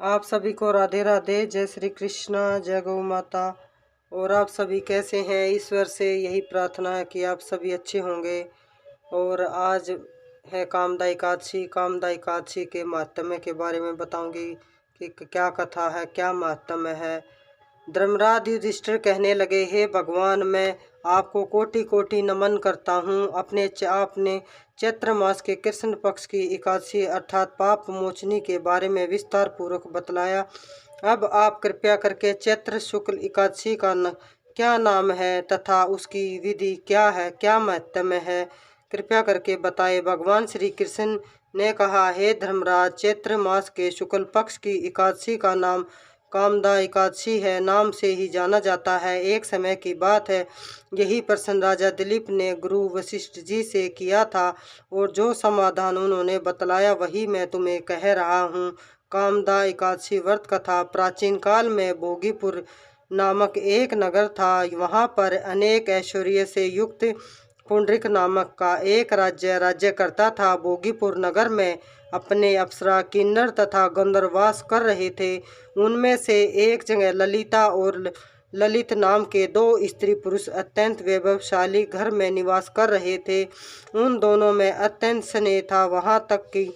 आप सभी को राधे राधे। जय श्री कृष्णा, जय गौ माता। और आप सभी कैसे हैं? ईश्वर से यही प्रार्थना है कि आप सभी अच्छे होंगे। और आज है कामदा एकादशी। कामदा एकादशी के महात्म्य के बारे में बताऊंगी कि क्या कथा है, क्या महात्म्य है। धर्मराज युधिष्ठिर कहने लगे, हे भगवान, मैं आपको कोटि कोटि नमन करता हूँ। आपने चैत्र मास के कृष्ण पक्ष की एकादशी अर्थात पाप मोचनी के बारे में विस्तार पूर्वक बतलाया। अब आप कृपया करके चैत्र शुक्ल एकादशी का क्या नाम है तथा उसकी विधि क्या है, क्या महत्व है, कृपया करके बताए। भगवान श्री कृष्ण ने कहा, हे धर्मराज, चैत्र मास के शुक्ल पक्ष की एकादशी का नाम कामदा एकादशी है। नाम से ही जाना जाता है। एक समय की बात है, यही प्रश्न राजा दिलीप ने गुरु वशिष्ठ जी से किया था और जो समाधान उन्होंने बतलाया वही मैं तुम्हें कह रहा हूँ। कामदा एकादशी व्रत कथा। प्राचीन काल में भोगीपुर नामक एक नगर था। वहाँ पर अनेक ऐश्वर्य से युक्त पुंडरिक नामक का एक राज्य करता था। भोगीपुर नगर में अपने अप्सरा, किन्नर तथा गंधर्वास कर रहे थे। उनमें से एक जगह ललिता और ललित नाम के दो स्त्री पुरुष अत्यंत वैभवशाली घर में निवास कर रहे थे। उन दोनों में अत्यंत स्नेह था, वहाँ तक कि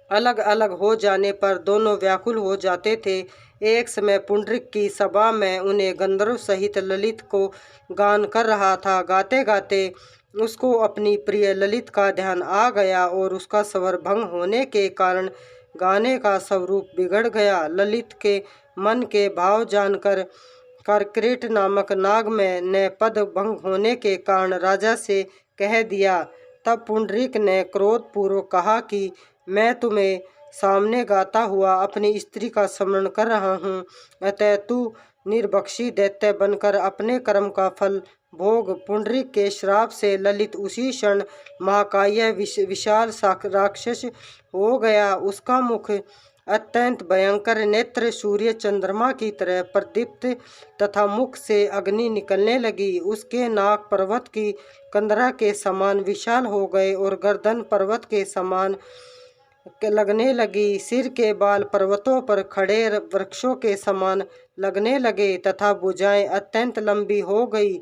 अलग अलग हो जाने पर दोनों व्याकुल हो जाते थे। एक समय पुंडरिक की सभा में उन्हें गंधर्व सहित ललित को गान कर रहा था। गाते गाते उसको अपनी प्रिय ललित का ध्यान आ गया और उसका स्वर भंग होने के कारण गाने का स्वरूप बिगड़ गया। ललित के मन के भाव जानकर कर्करेट नामक नाग में ने पद भंग होने के कारण राजा से कह दिया। तब पुंडरीक ने क्रोधपूर्वक कहा कि मैं तुम्हें सामने गाता हुआ अपनी स्त्री का स्मरण कर रहा हूँ, अतः तू निर्बक्षी दैत्य बनकर अपने कर्म का फल भोग। पुंडरीक के श्राप से ललित उसी क्षण महाकाय विशाल राक्षस हो गया। उसका मुख अत्यंत भयंकर, नेत्र सूर्य चंद्रमा की तरह प्रदीप्त तथा मुख से अग्नि निकलने लगी। उसके नाक पर्वत की कंदरा के समान विशाल हो गए और गर्दन पर्वत के समान लगने लगी। सिर के बाल पर्वतों पर खड़े वृक्षों के समान लगने लगे तथा भुजाएं अत्यंत लंबी हो गई।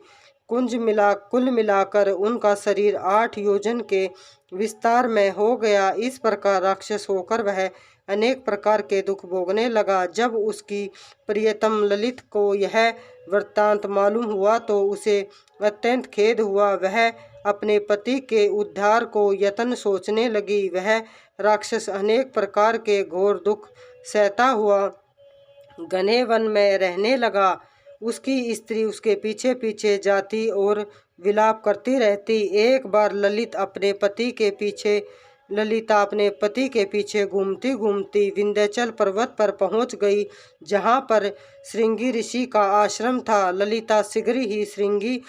कुल मिलाकर उनका शरीर 8 योजन के विस्तार में हो गया। इस प्रकार राक्षस होकर वह अनेक प्रकार के दुख भोगने लगा। जब उसकी प्रियतम ललित को यह वृत्तांत मालूम हुआ तो उसे अत्यंत खेद हुआ। वह अपने पति के उद्धार को यत्न सोचने लगी। वह राक्षस अनेक प्रकार के घोर दुख सहता हुआ घने वन में रहने लगा। उसकी स्त्री उसके पीछे पीछे जाती और विलाप करती रहती। एक बार ललिता अपने पति के पीछे घूमती घूमती विंध्याचल पर्वत पर पहुंच गई, जहां पर श्रृंगी ऋषि का आश्रम था। ललिता शीघ्र ही श्रृंगी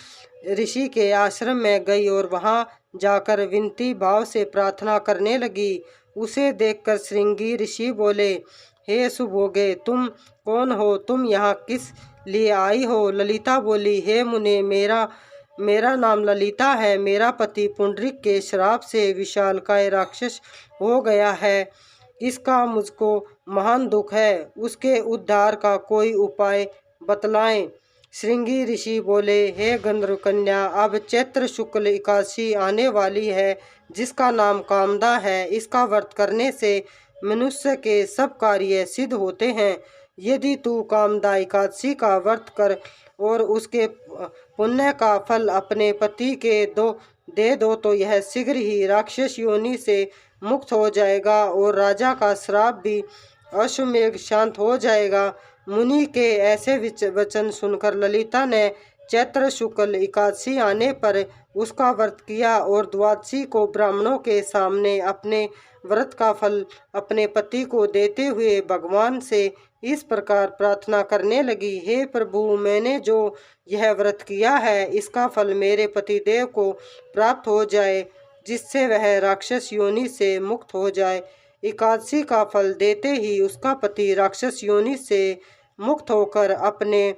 ऋषि के आश्रम में गई और वहां जाकर विनती भाव से प्रार्थना करने लगी। उसे देखकर श्रृंगी ऋषि बोले, हे सुभोगे, तुम कौन हो? तुम यहाँ किस लिए आई हो? ललिता बोली, हे मुने, मेरा नाम ललिता है। मेरा पति पुंडरीक के श्राप से विशालकाय राक्षस हो गया है। इसका मुझको महान दुख है। उसके उद्धार का कोई उपाय बतलाएं। श्रृंगी ऋषि बोले, हे गंधर्व कन्या, अब चैत्र शुक्ल एकादशी आने वाली है, जिसका नाम कामदा है। इसका व्रत करने से मनुष्य के सब कार्य सिद्ध होते हैं। यदि तू कामदा एकादशी का व्रत कर और उसके पुण्य का फल अपने पति के दे दो तो यह शीघ्र ही राक्षस योनि से मुक्त हो जाएगा और राजा का श्राप भी अश्वमेघ शांत हो जाएगा। मुनि के ऐसे वचन सुनकर ललिता ने चैत्र शुक्ल एकादशी आने पर उसका व्रत किया और द्वादशी को ब्राह्मणों के सामने अपने व्रत का फल अपने पति को देते हुए भगवान से इस प्रकार प्रार्थना करने लगी, हे प्रभु, मैंने जो यह व्रत किया है इसका फल मेरे पतिदेव को प्राप्त हो जाए, जिससे वह राक्षस योनि से मुक्त हो जाए। एकादशी का फल देते ही उसका पति राक्षस योनि से मुक्त होकर अपने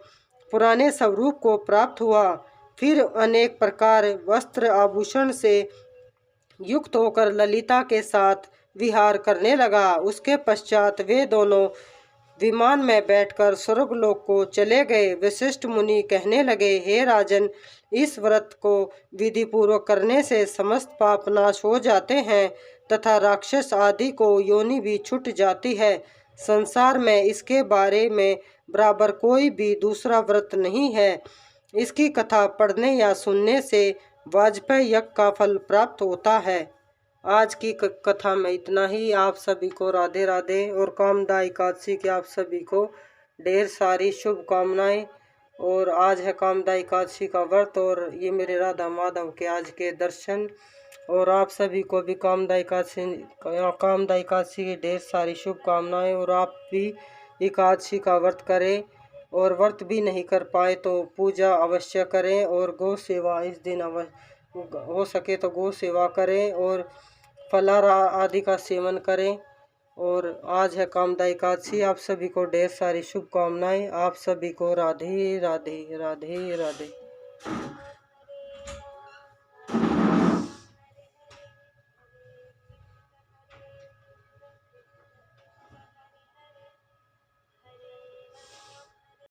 पुराने स्वरूप को प्राप्त हुआ। फिर अनेक प्रकार वस्त्र आभूषण से युक्त होकर ललिता के साथ विहार करने लगा। उसके पश्चात वे दोनों विमान में बैठकर स्वर्गलोक को चले गए। वशिष्ठ मुनि कहने लगे, हे राजन, इस व्रत को विधि पूर्वक करने से समस्त पाप नाश हो जाते हैं तथा राक्षस आदि को योनि भी छूट जाती है। संसार में इसके बारे में बराबर कोई भी दूसरा व्रत नहीं है। इसकी कथा पढ़ने या सुनने से वाजपेयी यज्ञ का फल प्राप्त होता है। आज की कथा में इतना ही। आप सभी को राधे राधे और कामदा एकादशी की आप सभी को ढेर सारी शुभकामनाएं। और आज है कामदा एकादशी का व्रत और ये मेरे राधा माधव के आज के दर्शन। और आप सभी को भी कामदा एकादशी की ढेर सारी शुभकामनाएं। और आप भी एकादशी का व्रत करें और व्रत भी नहीं कर पाए तो पूजा अवश्य करें और गौ सेवा इस दिन हो सके तो गौ सेवा करें और फलाहार आदि का सेवन करें। और आज है कामदा एकादशी। आप सभी को ढेर सारी शुभकामनाएं। आप सभी को राधे राधे राधे राधे।